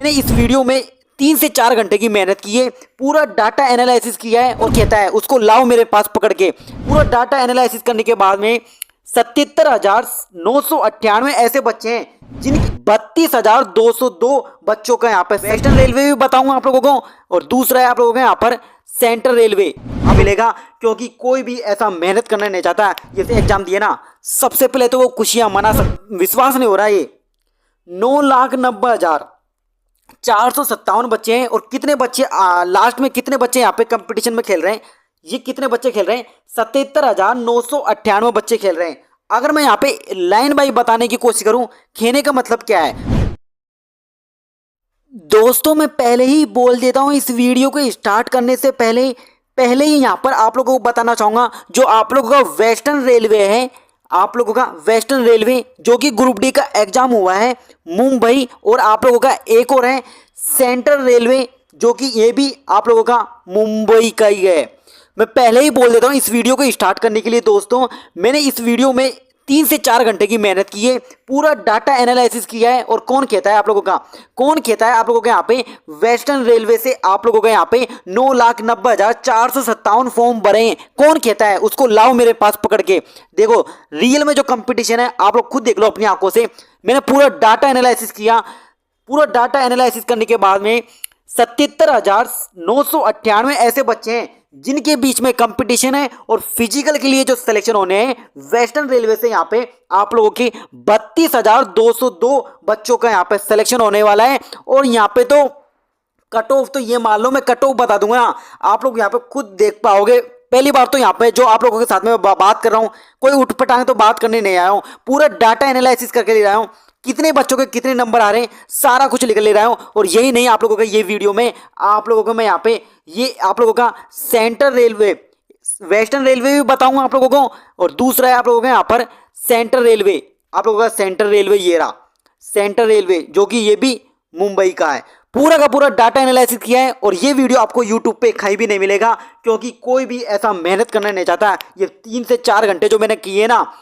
ने इस वीडियो में 3 से 4 घंटे की मेहनत की है, पूरा डाटा एनालिसिस किया है और कहता है उसको लाओ मेरे पास पकड़ के। पूरा डाटा एनालिसिस करने के बाद में 77,998 ऐसे बच्चे हैं जिनके 32,202 बच्चों का यहाँ पर वेस्टर्न रेलवे भी बताऊंगा आप लोगों को, और दूसरा है आप लोगों को यहाँ पर सेंट्रल रेलवे मिलेगा, क्योंकि कोई भी ऐसा मेहनत करना नहीं चाहता। जैसे एग्जाम दिए ना, सबसे पहले तो वो खुशियां मना विश्वास नहीं हो रहा है। ये 9,90,457 बच्चे हैं, और कितने बच्चे लास्ट में कितने बच्चे यहाँ पे कंपटीशन में खेल रहे हैं, ये कितने बच्चे खेल रहे हैं, 77,998 बच्चे खेल रहे हैं। अगर मैं यहाँ पे लाइन बाई बताने की कोशिश करूं, खेने का मतलब क्या है दोस्तों, मैं पहले ही बोल देता हूं, इस वीडियो को स्टार्ट करने से पहले ही यहाँ पर आप लोगों को बताना चाहूंगा, जो आप लोगों का वेस्टर्न रेलवे है, आप लोगों का वेस्टर्न रेलवे जो कि ग्रुप डी का एग्जाम हुआ है मुंबई, और आप लोगों का एक और है सेंट्रल रेलवे जो कि ये भी आप लोगों का मुंबई का ही है। मैं पहले ही बोल देता हूँ, इस वीडियो को स्टार्ट करने के लिए दोस्तों, मैंने इस वीडियो में 3 से 4 घंटे की मेहनत की है, पूरा डाटा एनालिसिस किया है। और कौन कहता है आप लोगों का, कौन कहता है आप लोगों के यहाँ पे वेस्टर्न रेलवे से आप लोगों के यहाँ पे 9,90,457 फॉर्म भरे हैं, कौन कहता है उसको लाओ मेरे पास पकड़ के। देखो रियल में जो कंपटीशन है आप लोग खुद देख लो अपनी आंखों से। मैंने पूरा डाटा एनालिसिस किया, पूरा डाटा एनालिसिस करने के बाद में 77,998 ऐसे बच्चे हैं जिनके बीच में कंपटीशन है, और फिजिकल के लिए जो सिलेक्शन होने हैं वेस्टर्न रेलवे से यहाँ पे आप लोगों की 32,202 बच्चों का यहाँ पे सिलेक्शन होने वाला है। और यहाँ पे तो कट ऑफ तो ये मान लो, मैं कट ऑफ बता दूंगा ना, आप लोग यहाँ पे खुद देख पाओगे। पहली बार तो यहाँ पे जो आप लोगों के साथ में बात कर रहा हूँ, कोई उठपटांग तो बात करने नहीं आया हूँ, पूरा डाटा एनालिसिस करके ले रहा हूँ, कितने बच्चों के कितने नंबर आ रहे हैं सारा कुछ लिख ले रहा हूँ। और यही नहीं, आप लोगों का ये वीडियो में आप लोगों को मैं यहाँ पे ये आप लोगों का सेंट्रल रेलवे वेस्टर्न रेलवे भी बताऊंगा आप लोगों को, और दूसरा है आप लोगों का यहाँ पर सेंट्रल रेलवे, आप लोगों का सेंट्रल रेलवे ये रहा सेंट्रल रेलवे जो कि ये भी मुंबई का है। पूरा का पूरा डाटा एनालिसिस किया है, और ये वीडियो आपको यूट्यूब पे कहीं भी नहीं मिलेगा, क्योंकि कोई भी ऐसा मेहनत करना नहीं चाहता। ये 3 से 4 घंटे जो मैंने किए ना,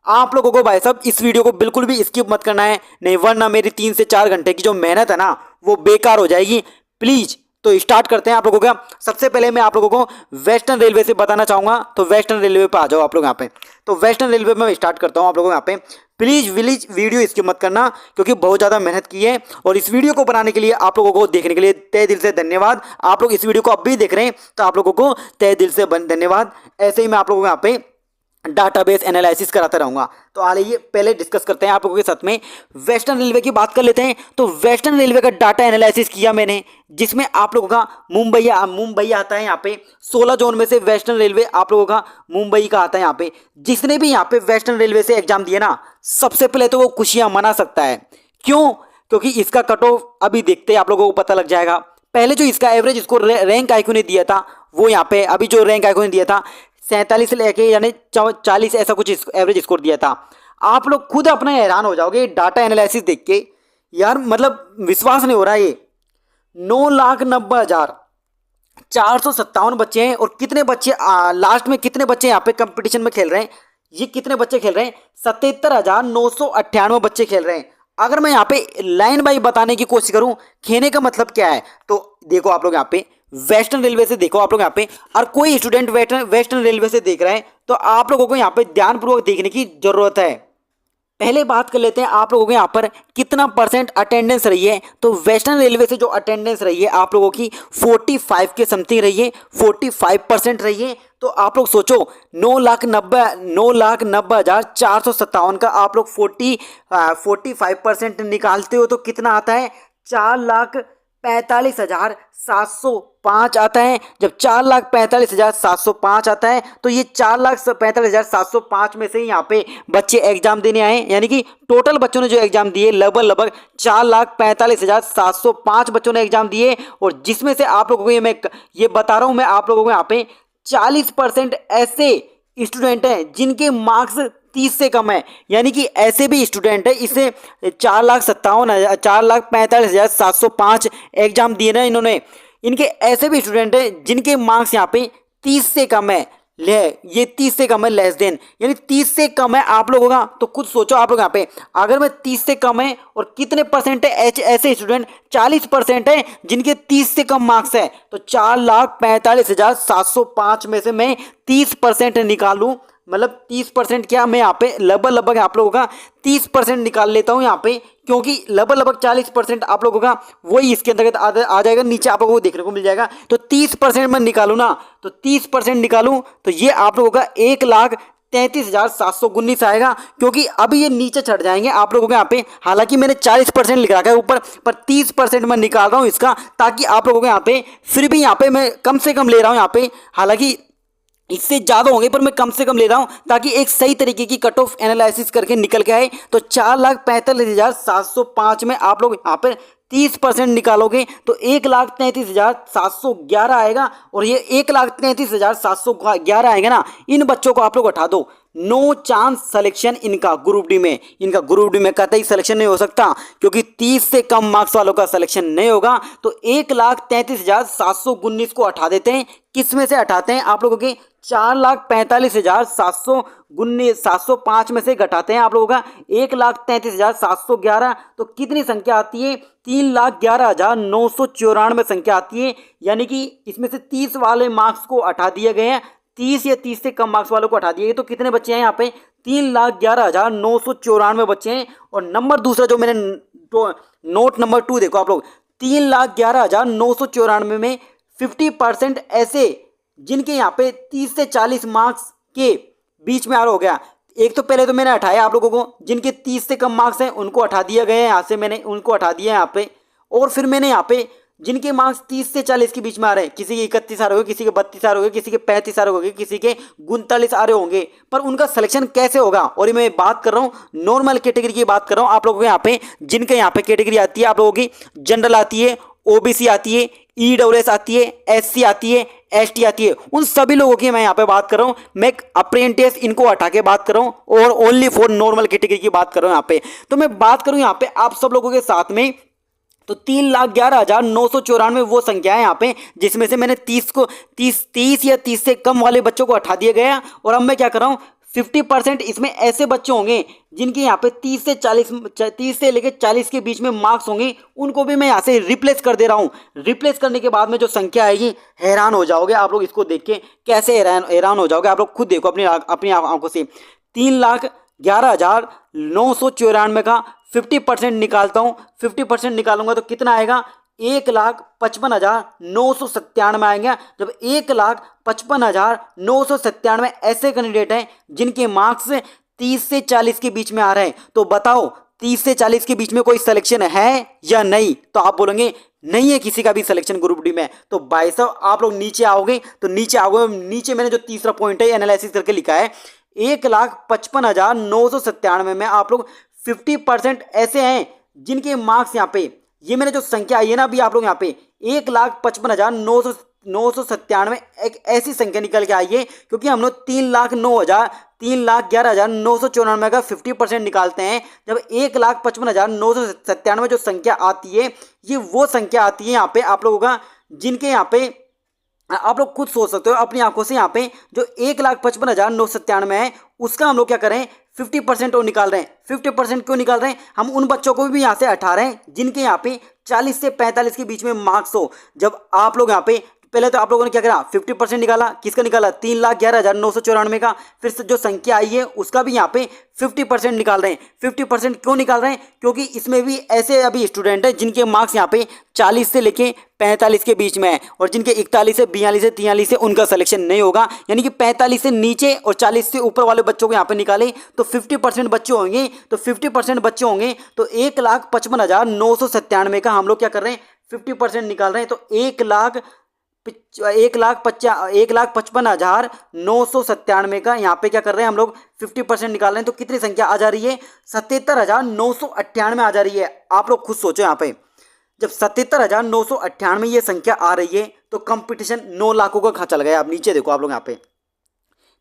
आप लोगों को भाई साहब इस वीडियो को बिल्कुल भी स्किप मत करना है, नहीं वरना मेरी 3 से 4 घंटे की जो मेहनत है ना वो बेकार हो जाएगी। प्लीज तो स्टार्ट करते हैं आप लोगों का। सबसे पहले मैं आप लोगों को वेस्टर्न रेलवे से बताना चाहूंगा, तो वेस्टर्न रेलवे पे आ जाओ आप लोग यहाँ पे। तो वेस्टर्न रेलवे में मैं स्टार्ट करता हूँ आप लोगों को यहाँ पे। प्लीज वीडियो स्किप मत करना, क्योंकि बहुत ज़्यादा मेहनत की है, और इस वीडियो को बनाने के लिए आप लोगों को देखने के लिए तहे दिल से धन्यवाद। आप लोग इस वीडियो को अब भी देख रहे हैं तो आप लोगों को तहे दिल से धन्यवाद। ऐसे ही मैं आप लोगों को यहाँ पे डाटाबेस एनालिसिस कराता रहूंगा। तो आइए पहले डिस्कस करते हैं आप लोगों के साथ में, वेस्टर्न रेलवे की बात कर लेते हैं। तो वेस्टर्न रेलवे का डाटा एनालिसिस किया मैंने, जिसमें आप लोगों का मुंबई आता है यहाँ पे 16 जोन में से वेस्टर्न रेलवे आप लोगों का मुंबई का आता है यहाँ पे। जिसने भी यहाँ पे वेस्टर्न रेलवे से एग्जाम दिए ना, सबसे पहले तो वो खुशियां मना सकता है। क्यों? क्योंकि इसका कट ऑफ अभी देखते हैं आप लोगों को पता लग जाएगा। पहले जो इसका एवरेज इसको रैंक आईक्यू ने दिया था, वो यहाँ पे अभी जो रैंक आईक्यू ने दिया था 47 से लेके यानी 40 ऐसा कुछ एवरेज स्कोर दिया था। आप लोग खुद अपना हैरान हो जाओगे डाटा एनालिसिस देख के, यार मतलब विश्वास नहीं हो रहा है। ये 9,90,457 बच्चे हैं, और कितने बच्चे लास्ट में कितने बच्चे यहाँ पे कंपटीशन में खेल रहे हैं, ये कितने बच्चे खेल रहे हैं, 77,998 बच्चे खेल रहे हैं। अगर मैं यहाँ पे लाइन बाई बताने की कोशिश करूं, खेने का मतलब क्या है, तो देखो आप लोग यहाँ पे वेस्टर्न रेलवे से देखो आप लोग यहाँ पे, और कोई स्टूडेंट वेस्टर्न रेलवे से देख रहा है तो आप लोगों को यहाँ पे ध्यानपूर्वक देखने की जरूरत है। पहले बात कर लेते हैं आप लोगों के यहाँ पर कितना परसेंट अटेंडेंस रही है। तो वेस्टर्न रेलवे से जो अटेंडेंस रही है आप लोगों की 45 के समथिंग रही है, 45% रही है। तो आप लोग सोचो 9,90,457 का आप लोग 45% निकालते हो तो कितना आता है, 4,45,705 आता है। जब 4,45,705 आता है तो ये 4,45,705 में से यहाँ पे बच्चे एग्जाम देने आए, यानी कि टोटल बच्चों ने जो एग्जाम दिए लगभग 4,45,705 बच्चों ने एग्जाम दिए। और जिसमें से आप लोगों को मैं ये बता रहा हूँ, मैं आप लोगों को यहाँ पे 40% ऐसे स्टूडेंट हैं जिनके मार्क्स 30 से कम है, यानी कि ऐसे भी स्टूडेंट है। इसे 4,45,705 एग्जाम दिए ना इन्होंने, इनके ऐसे भी स्टूडेंट है जिनके मार्क्स यहाँ पे 30 से कम है। ले ये 30 से कम है, लेस देन, यानी 30 से कम है आप लोगों का। तो खुद सोचो आप लोग यहाँ पे, अगर मैं 30 से कम है और कितने परसेंट है ऐसे स्टूडेंट, 40% है जिनके 30 से कम मार्क्स है, तो 4,45,705 में से मैं 30% निकालूं, मतलब 30% क्या, मैं यहाँ पे लगभग आप लोगों का 30% निकाल लेता हूँ यहाँ पे, क्योंकि लगभग 40% आप लोगों का वही इसके अंतर्गत आ जाएगा, नीचे आप लोगों को देखने को मिल जाएगा। तो 30% मैं निकालूं ना, तो 30% निकालूं तो ये आप लोगों का 1,33,719 आएगा, क्योंकि अभी ये नीचे चढ़ जाएंगे आप लोगों के यहाँ पे। हालांकि मैंने 40% लिख रखा है ऊपर, पर 30% मैं निकाल रहा हूँ इसका, ताकि आप लोगों के यहाँ पे फिर भी यहाँ पे मैं कम से कम ले रहा हूँ यहाँ पे, हालांकि इससे ज्यादा होंगे पर मैं कम से कम ले रहा हूं, ताकि एक सही तरीके की कट ऑफ एनालिसिस करके निकल के आए। तो 4,45,705 में आप लोग यहाँ पर 30% निकालोगे तो 1,33,711 आएगा, और ये 1,33,711 आएगा ना, इन बच्चों को आप लोग उठा दो, नो चांस सिलेक्शन इनका ग्रुप डी में। इनका ग्रुप डी में कतई सिलेक्शन नहीं हो सकता, क्योंकि 30 से कम मार्क्स वालों का सिलेक्शन नहीं होगा। तो 1,33,719 को हटा देते हैं, किस में से हटाते हैं आप लोगों के, 4,45,705 में से घटाते हैं आप लोगों का 1,33,711, तो कितनी संख्या आती है, 3,11,994 संख्या आती है। यानी कि इसमें से 30 वाले मार्क्स को हटा दिए गए हैं, 30 या 30 से कम मार्क्स वालों को हटा दिए गए, तो कितने बच्चे हैं यहाँ पे, 3,11,994 बच्चे हैं। और नंबर दूसरा जो मैंने नोट नंबर 2 देखो आप लोग, 3,11,994 में 50% ऐसे जिनके यहाँ पे 30 से 40 मार्क्स के बीच में आ हो गया। एक तो पहले तो मैंने हटाया आप लोगों को, जिनके 30 से कम मार्क्स हैं उनको हटा दिया गया है, यहाँ से मैंने उनको हटा दिया है यहाँ पे। और फिर मैंने यहाँ पे जिनके मार्क्स 30 से 40 के बीच में आ रहे हैं, किसी के 31 आ रहे होंगे, किसी के 32 आ रहे होंगे, किसी के 35 आ रहे होंगे, किसी के 39 आ रहे होंगे, पर उनका सिलेक्शन कैसे होगा। और ये मैं बात कर रहा हूँ नॉर्मल कैटेगरी की बात कर रहा हूँ आप लोगों के यहाँ पे, जिनके यहाँ पे कैटेगरी आती है आप लोगों की, जनरल आती है, ओबीसी आती है, ईडब्ल्यूएस आती है, एससी आती है, एसटी आती है, उन सभी लोगों की मैं यहाँ पे बात कर रहा हूँ। मैं अप्रेंटिस इनको हटा के बात कर रहा हूँ, और ओनली फॉर नॉर्मल कैटेगरी की बात कर रहा हूँ यहाँ पे। तो मैं बात करूँ यहाँ पे आप सब लोगों के साथ में, तो 3,11,994 वो संख्या है यहाँ पे, जिसमें से मैंने 30 या 30 से कम वाले बच्चों को हटा दिया गया। और अब मैं क्या कर रहा हूँ, 50% इसमें ऐसे बच्चे होंगे जिनके यहाँ पे 30 से लेकर 40 के बीच में मार्क्स होंगे, उनको भी मैं यहाँ से रिप्लेस कर दे रहा हूँ। रिप्लेस करने के बाद में जो संख्या आएगी, हैरान हो जाओगे आप लोग इसको देख के, कैसे हैरान हो जाओगे आप लोग, खुद देखो अपनी आंखों से। 3,11,994 का 50% निकालता हूँ, 50% निकालूंगा तो कितना आएगा, 1,55,997 आएंगे। जब 1,55,997 ऐसे कैंडिडेट हैं जिनके मार्क्स 30 से 40 के बीच में आ रहे हैं, तो बताओ 30 से 40 के बीच में कोई सिलेक्शन है या नहीं। तो आप बोलेंगे नहीं है किसी का भी सिलेक्शन ग्रुप डी में। तो भाई साहब आप लोग नीचे आओगे, तो नीचे मैंने जो तीसरा पॉइंट है एनालिसिस करके लिखा है, 1,55,997 में आप लोग 50% ऐसे हैं जिनके मार्क्स यहाँ पे, ये मैंने जो संख्या आई है ना अभी आप लोग यहाँ पे, 1,55,997 एक ऐसी संख्या निकल के आई है, क्योंकि हम लोग 3,11,994 का 50% निकालते हैं। जब 1,55,997 जो संख्या आती है, ये वो संख्या आती है यहाँ पे आप लोगों का, जिनके यहाँ पे आप लोग खुद सोच सकते हो अपनी आंखों से, यहाँ पे जो 1,55,997 है उसका हम लोग क्या करें, 50% निकाल रहे हैं। 50% क्यों निकाल रहे हैं, हम उन बच्चों को भी यहाँ से हटा रहे हैं जिनके यहाँ पे 40 से 45 के बीच में मार्क्स हो। जब आप लोग यहाँ पे पहले तो आप लोगों ने क्या करा, 50% निकाला, किसका निकाला, 3,11,994 का। फिर से जो संख्या आई है उसका भी यहाँ पे 50% निकाल रहे हैं। 50% क्यों निकाल रहे हैं, क्योंकि इसमें भी ऐसे अभी स्टूडेंट हैं जिनके मार्क्स यहाँ पे 40 से लेके 45 के बीच में है, और जिनके 41 से 42 से 43 से उनका सिलेक्शन नहीं होगा। यानी कि 45 से नीचे और 40 से ऊपर वाले बच्चों को यहाँ पे निकाले तो 50% बच्चे होंगे। तो 50% बच्चे होंगे तो 1,55,997 का हम लोग क्या कर रहे हैं, 50% निकाल रहे हैं। तो 1,55,997 का यहाँ पे क्या कर रहे हैं हम लोग, 50% निकाल रहे हैं। तो कितनी संख्या आ जा रही है, 77,998 आ जा रही है। आप लोग खुद सोचो यहाँ पे, जब 77,998 में ये संख्या आ रही है तो कंपटीशन 9 लाखों का चल गया। आप नीचे देखो आप लोग यहाँ पे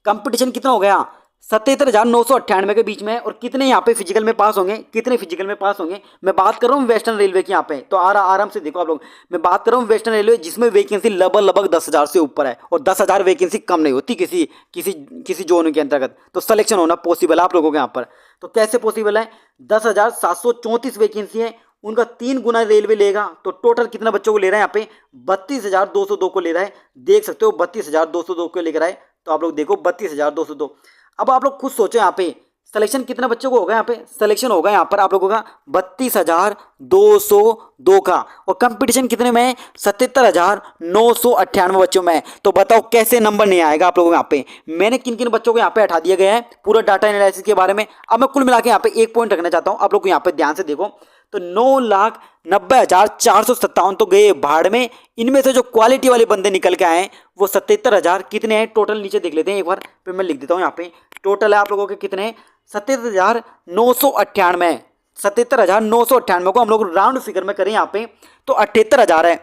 कंपटीशन कितना हो गया, 77,998 के बीच में है। और कितने यहाँ पे फिजिकल में पास होंगे, कितने फिजिकल में पास होंगे, मैं बात कर रहा हूँ वेस्टर्न रेलवे की यहाँ पे। तो आराम से देखो आप लोग, मैं बात कर रहा हूँ वेस्टर्न रेलवे जिसमें वैकेंसी लगभग 10,000 से ऊपर है और 10,000 वैकेंसी कम नहीं होती किसी किसी किसी जोन के अंतर्गत। तो सिलेक्शन होना पॉसिबल है आप लोगों के यहाँ पर। तो कैसे पॉसिबल है, 10,734 वैकेंसी है, उनका 3 गुना रेलवे लेगा। तो टोटल कितना बच्चों को ले रहा है यहाँ पे, 32,202 को ले रहा है। देख सकते हो 32,202 को लेकर आए। तो आप लोग देखो 32,202। अब आप लोग खुद सोचो यहाँ पे सिलेक्शन कितना बच्चों को होगा, यहाँ पे सिलेक्शन होगा यहाँ पर आप लोगों का 32,202 का। और कंपटीशन कितने में है, 77,998 बच्चों में है। तो बताओ कैसे नंबर नहीं आएगा आप लोगों को यहाँ पे। मैंने किन किन बच्चों को यहाँ पे हटा दिया गया है पूरा डाटा एनालिसिस के बारे में। अब मैं कुल मिला के यहाँ पे एक पॉइंट रखना चाहता हूँ, आप लोग को यहाँ पे ध्यान से देखो। तो 9,90,457 तो गए भाड़ में। इनमें से जो क्वालिटी वाले बंदे निकल के आए हैं वो 77,000 कितने हैं टोटल, नीचे देख लेते हैं एक बार, फिर मैं लिख देता हूँ यहाँ पे। टोटल है आप लोगों के कितने, 77,998। 77,998 को हम लोग राउंड फिगर में करें यहाँ पे तो 78,000 है।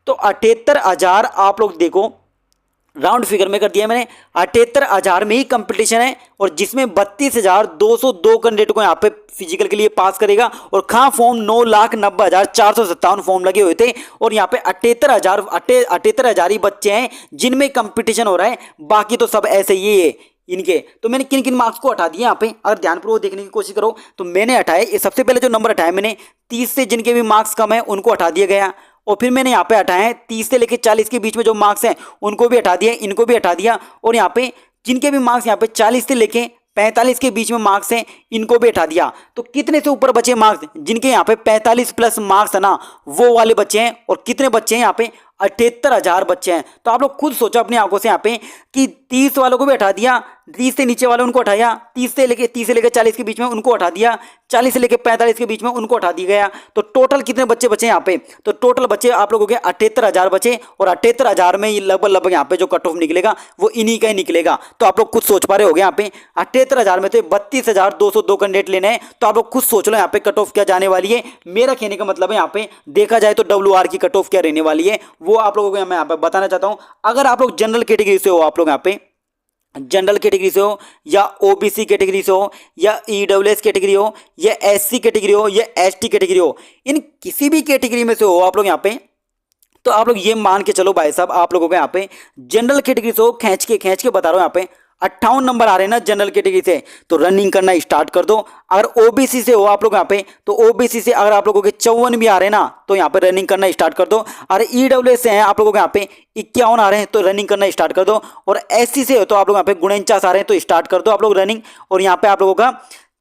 तो 78,000 आप लोग देखो राउंड फिगर में कर दिया मैंने, 78,000 में ही कंपटीशन है और जिसमें 32,202 कैंडिडेट को यहाँ पे फिजिकल के लिए पास करेगा। और खां फॉर्म 9,90,457 फॉर्म लगे हुए थे और यहाँ पे 78,000 ही बच्चे हैं जिनमें कंपटीशन हो रहा है, बाकी तो सब ऐसे ही है इनके। तो मैंने किन किन मार्क्स को हटा दिया यहाँ पे, अगर ध्यानपूर्वक देखने की कोशिश करो तो मैंने हटाए, सबसे पहले जो नंबर हटाया मैंने 30 से जिनके भी मार्क्स कम है उनको हटा दिया गया। और फिर मैंने यहाँ पे हटाए हैं 30 से लेकर 40 के बीच में जो मार्क्स हैं उनको भी हटा दिया, इनको भी हटा दिया। और यहाँ पे जिनके भी मार्क्स यहाँ पे 40 से लेके 45 के बीच में मार्क्स हैं इनको भी हटा दिया। तो कितने से ऊपर बचे मार्क्स, जिनके यहाँ पे 45 प्लस मार्क्स है ना, वो वाले बच्चे हैं। और कितने बच्चे हैं यहाँ पे, 78,000 बच्चे हैं। तो आप लोग खुद सोचो अपनी आंखों से यहाँ पे कि 30 वालों को भी हटा दिया, 30 से नीचे वाले उनको हटाया, 30 से लेके 40 के बीच में उनको हटा दिया, 40 से लेके 45 के बीच में उनको हटा दिया गया। तो टोटल कितने बच्चे बचे यहाँ पे, तो टोटल बच्चे आप लोगों के 78,000 बचे। और 78,000 में लगभग यहाँ पे जो कट ऑफ निकलेगा वो इन्हीं का ही निकलेगा। तो आप लोग खुद सोच पा रहे होगे यहाँ पे 78,000 में से 32,202 कैंडिडेट लेने हैं। तो आप लोग खुद सोच लो यहाँ पे कट ऑफ क्या जाने वाली है। मेरा कहने का मतलब है यहाँ पे देखा जाए तो WR की कट ऑफ क्या रहने वाली है वो आप लोगों को मैं यहाँ पे बताना चाहता हूँ। अगर आप लोग जनरल कैटेगरी से हो, आप लोग यहाँ पे जनरल कैटेगरी से हो या OBC कैटेगरी से हो या EWS कैटेगरी हो या SC कैटेगरी हो या ST कैटेगरी हो, इन किसी भी कैटेगरी में से हो आप लोग यहाँ पे, तो आप लोग ये मान के चलो भाई साहब आप लोगों को यहाँ पे जनरल कैटेगरी से हो, खींच के बता रहा हूँ यहाँ पे 58 नंबर आ रहे हैं ना जनरल कैटेगरी से, तो रनिंग करना स्टार्ट कर दो। अगर OBC से हो आप लोग यहाँ पे, तो OBC से अगर आप लोगों के 54 भी आ रहे हैं ना तो यहाँ पे रनिंग करना स्टार्ट कर दो। अगर EWS से हैं आप लोगों के यहाँ पे 51 आ रहे हैं तो रनिंग करना स्टार्ट कर दो। और SC से हो तो आप लोग यहाँ पे 49 आ रहे हैं तो स्टार्ट कर दो आप लोग रनिंग। और यहाँ पे आप लोगों का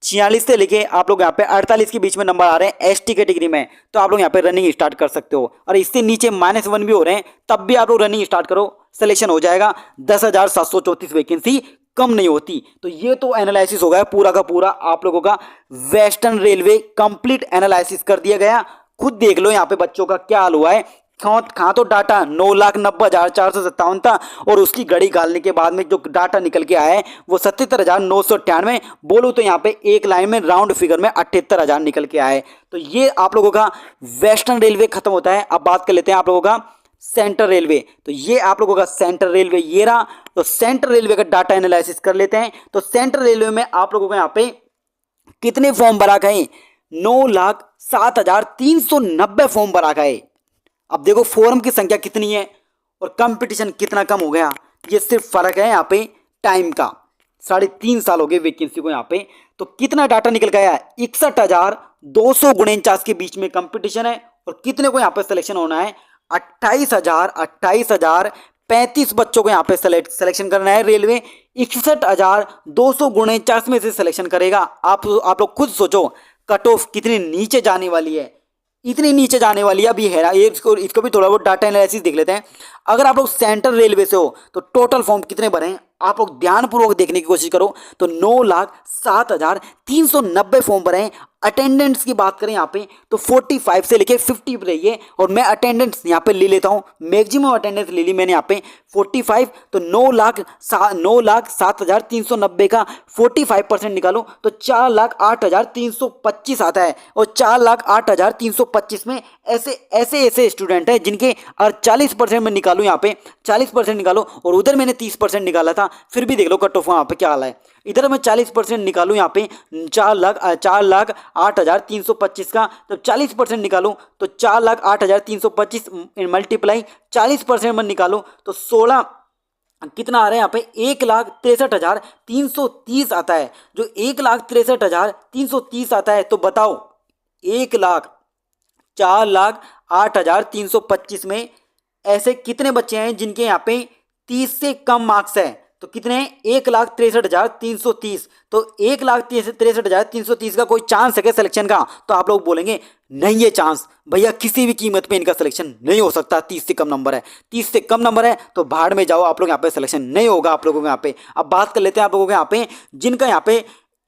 46 से लेके आप लोग यहाँ पे 48 के बीच में नंबर आ रहे हैं ST कैटेगरी में, तो आप लोग यहाँ पे रनिंग स्टार्ट कर सकते हो। और इससे नीचे -1 भी हो रहे हैं तब भी आप लोग रनिंग स्टार्ट करो, सिलेक्शन हो जाएगा। 10,734 वैकेंसी कम नहीं होती। तो ये तो एनालिसिस हो गया पूरा का पूरा आप लोगों का वेस्टर्न रेलवे कंप्लीट एनालिसिस कर दिया गया। खुद देख लो यहाँ पे बच्चों का क्या हाल हुआ है। कहाँ तो डाटा 9,90,457 था और उसकी घड़ी गालने के बाद में जो डाटा निकल के आया है वो 77,998। बोलूँ तो यहाँ पे एक लाइन में राउंड फिगर में 78,000 निकल के आए। तो ये आप लोगों का वेस्टर्न रेलवे खत्म होता है। अब बात कर लेते हैं आप लोगों का सेंट्रल रेलवे। तो ये आप लोगों का सेंट्रल रेलवे ये रहा। तो सेंट्रल रेलवे का डाटा एनालिसिस कर लेते हैं। तो सेंट्रल रेलवे में आप लोगों को यहाँ पे कितने फॉर्म भरा गए, 9,07,390 फॉर्म भरा गए। अब देखो फॉर्म की संख्या कितनी है और कंपटीशन कितना कम हो गया। ये सिर्फ फर्क है यहाँ पे टाइम का, 3.5 साल हो गए वैकेंसी को यहाँ पे। तो कितना डाटा निकल गया, 61,249 के बीच में कंपटीशन है। और कितने को यहाँ पे सिलेक्शन होना है, 28,035 बच्चों को यहाँ पे सिलेक्शन करना है रेलवे। 61,249 में से सिलेक्शन करेगा। आप लोग खुद सोचो कट ऑफ कितनी नीचे जाने वाली है, इतनी नीचे जाने वाली है। अभी है इसको भी थोड़ा बहुत डाटा एनालिसिस देख लेते हैं। अगर आप लोग सेंट्रल रेलवे से हो तो टोटल फॉर्म कितने भरे हैं आप लोग ध्यानपूर्वक देखने की कोशिश करो। तो 9,07,390 फॉर्म भरे हैं। अटेंडेंस की बात करें यहाँ पे तो 45 से लेके 50 रही है। और मैं अटेंडेंस यहाँ पे ले लेता हूँ, मैक्सिमम अटेंडेंस ले ली मैंने यहाँ पे 45। तो 9,07,390 का 45% निकालो तो 4,08,325 आता है। और 4,08,325 में ऐसे स्टूडेंट हैं जिनके अगर 40% में निकालो, यहाँ पे 40% निकालो और उधर मैंने 30% निकाला था था, फिर भी देख लो कट ऑफ यहाँ पे क्या हाल है। इधर मैं 40% निकालूं यहाँ पे 4,08,325 का, जब 40% निकालूं तो 4,08,325 मल्टीप्लाई 40% में निकालूं तो 16 कितना आ रहा है यहाँ पे 1,63,330 आता है। जो 1,63,330 आता है तो बताओ 1,04,08,325 में ऐसे कितने बच्चे हैं जिनके यहाँ पे 30 से कम मार्क्स है। तो कितने हैं 1,63,330। तो 1,63,330 का कोई चांस है क्या सिलेक्शन का? तो आप लोग बोलेंगे नहीं है चांस भैया, किसी भी कीमत पे इनका सिलेक्शन नहीं हो सकता, 30 से कम नंबर है। 30 से कम नंबर है तो भाड़ में जाओ, आप लोग यहाँ पे सिलेक्शन नहीं होगा आप लोगों के यहाँ पे। अब बात कर लेते हैं आप लोगों के यहाँ पे जिनका यहाँ पे,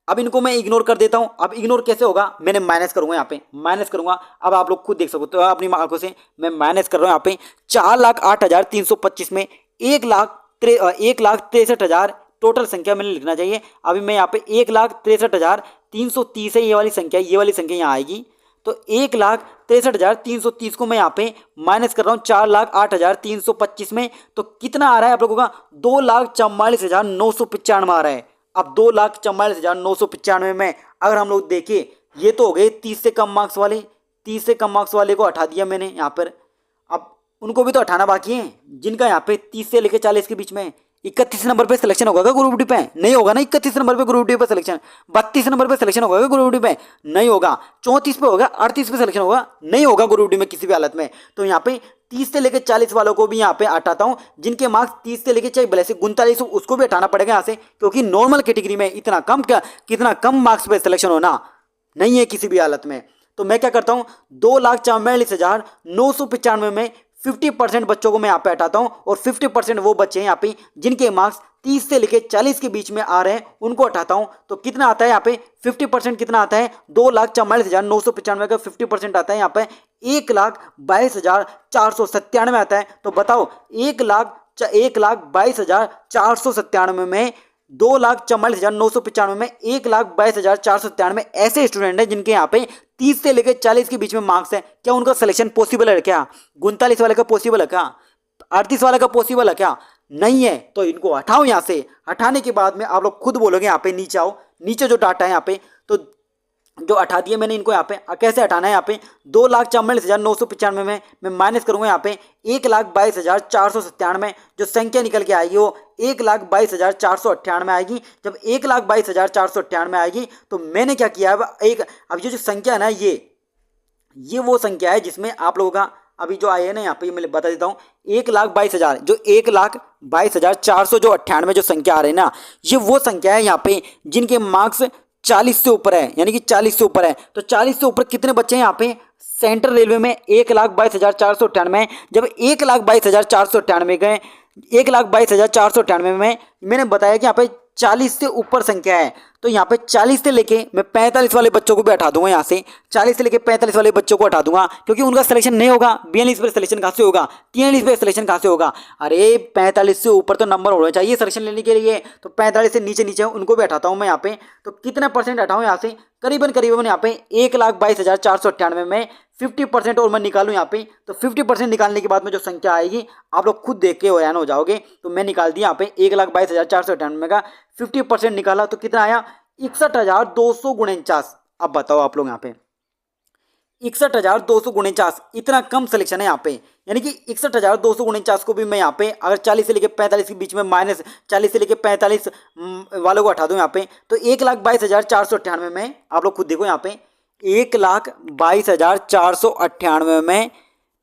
अब इनको मैं इग्नोर कर देता हूं। अब इग्नोर कैसे होगा, मैंने माइनस करूंगा यहाँ पे, माइनस करूंगा। अब आप लोग खुद देख सकते हो अपनी आंखों से, मैं माइनस कर रहा हूं यहाँ पे 4,08,325 में 1,63,000 टोटल संख्या मैंने लिखना चाहिए। अभी मैं यहाँ पे 1,63,330 है ये वाली संख्या, ये वाली संख्या यहाँ आएगी। तो 1,63,330 को मैं यहाँ पे माइनस कर रहा हूँ 4,08,325 में, तो कितना आ रहा है आप लोगों का 2,44,995 आ रहा है। अब 2,44,995 में अगर हम लोग देखें, ये तो हो गए 30 से कम मार्क्स वाले, 30 से कम मार्क्स वाले को हटा दिया मैंने यहाँ पर। अब उनको भी तो हटाना बाकी है जिनका यहाँ पे 30 से लेकर 40 के बीच में। 31 नंबर पे सिलेक्शन होगा क्या ग्रुप डी पे? नहीं होगा ना। 31 नंबर पे ग्रुप डी पे सिलेक्शन, 32 नंबर पे सिलेक्शन होगा क्या ग्रुप डी पे? नहीं होगा। 34 पे होगा, 38 पे सिलेक्शन होगा? नहीं होगा ग्रुप डी में किसी भी हालत में। तो यहाँ पे 30 से लेकर 40 वालों को भी यहाँ पे हटाता हूँ, जिनके मार्क्स 30 से लेकर चाहे भले से 39 उसको भी हटाना पड़ेगा यहाँ से, क्योंकि नॉर्मल कैटेगरी में इतना कम मार्क्स पे सिलेक्शन होना नहीं है किसी भी हालत में। तो मैं क्या करता हूँ 2,44,995 में 50% बच्चों को मैं यहाँ पे हटाता हूँ, और 50% वो बच्चे हैं यहाँ पे जिनके मार्क्स 30 से लेकर 40 के बीच में आ रहे हैं उनको हटाता हूँ। तो कितना आता है यहाँ पे 50% कितना आता है 2,44,995 का 50% आता है यहाँ पे 1,22,497 आता है। तो बताओ 1,22,497 में 2,44,995 में 1,22,497 ऐसे स्टूडेंट हैं जिनके यहाँ पे 30 से लेकर 40 के बीच में मार्क्स है। क्या उनका सिलेक्शन पॉसिबल है क्या? 39 वाले का पॉसिबल है क्या? 38 वाले का पॉसिबल है क्या? नहीं है। तो इनको हटाओ यहाँ से। हटाने के बाद में आप लोग खुद बोलोगे यहाँ पे नीचे आओ, नीचे जो डाटा है यहाँ पे, तो जो हटा दिए मैंने इनको यहाँ पे। कैसे हटाना है यहाँ पे 2,44,995 में मैं माइनस करूंगा यहाँ पे 1,22,497 में जो संख्या निकल के आएगी वो 1,22,498 आएगी। जब 1,22,498 आएगी तो मैंने क्या किया है अब ये जो संख्या है ना ये वो संख्या है जिसमें आप लोगों का अभी जो आए है ना यहाँ पे, मैं बता देता हूँ 1,22,000 जो 1,22,498 जो संख्या आ रही है ना, ये वो संख्या है यहाँ पे जिनके मार्क्स 40 से ऊपर है, यानी कि 40 से ऊपर है। तो 40 से ऊपर कितने बच्चे हैं यहाँ पे सेंट्रल रेलवे में 1,22,498। जब 1,22,498 गए 1,22,498 में मैंने बताया कि यहाँ पे 40 से ऊपर संख्या है, तो यहाँ पे 40 से लेके मैं 45 वाले बच्चों को भी हटा दूंगा। यहाँ से 40 से लेके 45 वाले बच्चों को हटा दूंगा, क्योंकि उनका सिलेक्शन नहीं होगा। 42 पे सिलेक्शन कहाँ से होगा? 43 पे सिलेक्शन कहाँ से होगा? अरे 45 से ऊपर तो नंबर होना चाहिए सिलेक्शन लेने के लिए। तो 45 से नीचे नीचे उनको भी हटाता हूँ मैं यहाँ पे। तो कितना परसेंट हटाऊँ यहाँ से? करीबन यहाँ पे 1,22,498 में 50% और मैं निकालूं यहाँ पे। तो 50% निकालने के बाद में जो संख्या आएगी आप लोग खुद देख के हैरान हो जाओगे। तो मैं निकाल दिया यहाँ पे 1,22,498 का 50% निकाला तो कितना आया 61,249। अब बताओ आप लोग यहाँ पे 61,249 इतना कम सिलेक्शन है यहाँ पे, यानी कि 61,249 को भी मैं यहाँ पे अगर 40 से लेकर 45 के बीच में माइनस 40 से लेकर 45 वालों को हटा दूं यहाँ पे, तो 1,22,498 में आप लोग खुद देखो यहाँ पे 1,22,498 में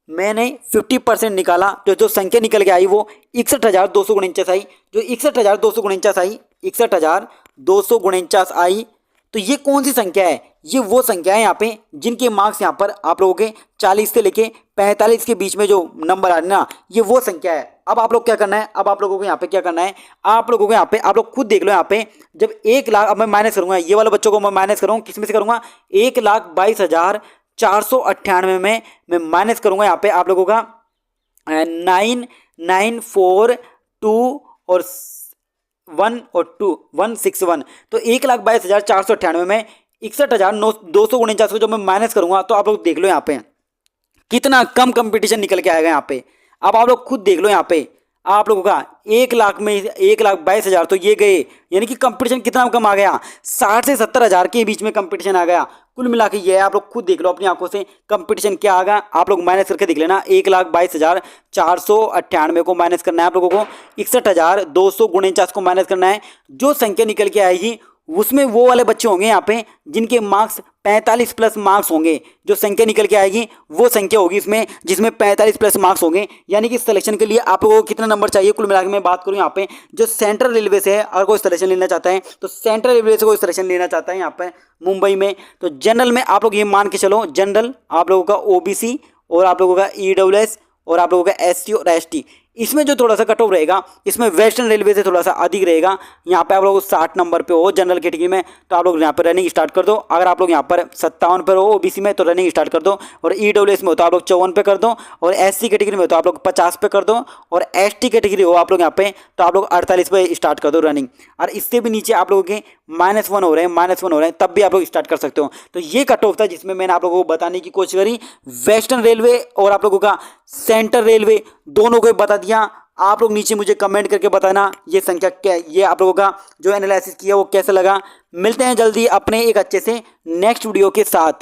मैंने 50% निकाला। जो संख्या निकल के आई वो 61,249 आई। जो 61,249 आई 61,249 आई, तो ये कौन सी संख्या है? ये वो संख्या है यहाँ पे जिनके मार्क्स यहाँ पर आप लोगों के 40 से लेके 45 के बीच में जो नंबर आ रहे ना, ये वो संख्या है। अब आप लोग क्या करना है, अब आप लोगों को यहाँ पे क्या करना है, आप लोगों को यहाँ पे आप लोग खुद देख लो यहाँ पे जब 1,00,000 अब मैं माइनस करूंगा ये वाले बच्चों को मैं माइनस करूँगा किस में से करूँगा 1,22,498 में मैं माइनस करूँगा यहाँ पे आप लोगों का 9,942 और 1 और 2 161। तो 1,22,498 में 61,249 को जब मैं माइनस करूंगा तो आप लोग देख लो यहाँ पे कितना कम कंपटीशन निकल के आएगा यहाँ पे। अब आप लोग खुद देख लो यहाँ पे, आप लोगों का 1 लाख में 1,22,000 तो ये गए, यानी कि कंपटीशन कितना कम आ गया, 60 से 70 हज़ार के बीच में कंपटीशन आ गया। कुल मिला के ये है, आप लोग खुद देख लो अपनी आंखों से कंपटीशन क्या आ गया, आप लोग माइनस करके देख लेना। 1,22,498 को माइनस करना है आप लोगों को, 61,249 को माइनस करना है। जो संख्या निकल के आएगी उसमें वो वाले बच्चे होंगे यहाँ पे जिनके मार्क्स 45 प्लस मार्क्स होंगे। जो संख्या निकल के आएगी वो संख्या होगी इसमें जिसमें 45 प्लस मार्क्स होंगे। यानी कि सिलेक्शन के लिए आप लोगों को कितना नंबर चाहिए, कुल मिला के मैं बात करूँ यहाँ पे जो सेंट्रल रेलवे से है, अगर कोई सिलेक्शन लेना चाहता है तो सेंट्रल रेलवे से कोई सिलेक्शन लेना चाहता है यहाँ पे मुंबई में, तो जनरल में आप लोग ये मान के चलो, जनरल आप लोगों का ओबीसी और आप लोगों का ईडब्ल्यूएस और आप लोगों का एससी और एसटी, इसमें जो थोड़ा सा कट ऑफ रहेगा इसमें वेस्टर्न रेलवे से थोड़ा सा अधिक रहेगा। यहाँ पे आप लोग 60 नंबर पे हो जनरल कैटेगरी में तो आप लोग यहाँ पर रनिंग स्टार्ट कर दो। अगर आप लोग यहाँ पर 57 पर हो ओबीसी में तो रनिंग स्टार्ट कर दो, और ईडब्ल्यूएस में हो तो आप लोग 54 पे कर दो, और एससी कैटेगरी में हो तो आप लोग 50 पे कर दो, और एसटी कैटेगरी हो आप लोग यहाँ पे तो आप लोग 48 पे स्टार्ट कर दो रनिंग। और इससे भी नीचे आप लोगों के -1 हो रहे हैं, -1 हो रहे हैं, तब भी आप लोग स्टार्ट कर सकते हो। तो ये कट ऑफ था जिसमें मैंने आप लोगों को बताने की कोशिश करी, वेस्टर्न रेलवे और आप लोगों का सेंट्रल रेलवे दोनों को बता दिया। आप लोग नीचे मुझे कमेंट करके बताना ये संख्या क्या, ये आप लोगों का जो एनालिसिस किया वो कैसा लगा। मिलते हैं जल्दी अपने एक अच्छे से नेक्स्ट वीडियो के साथ।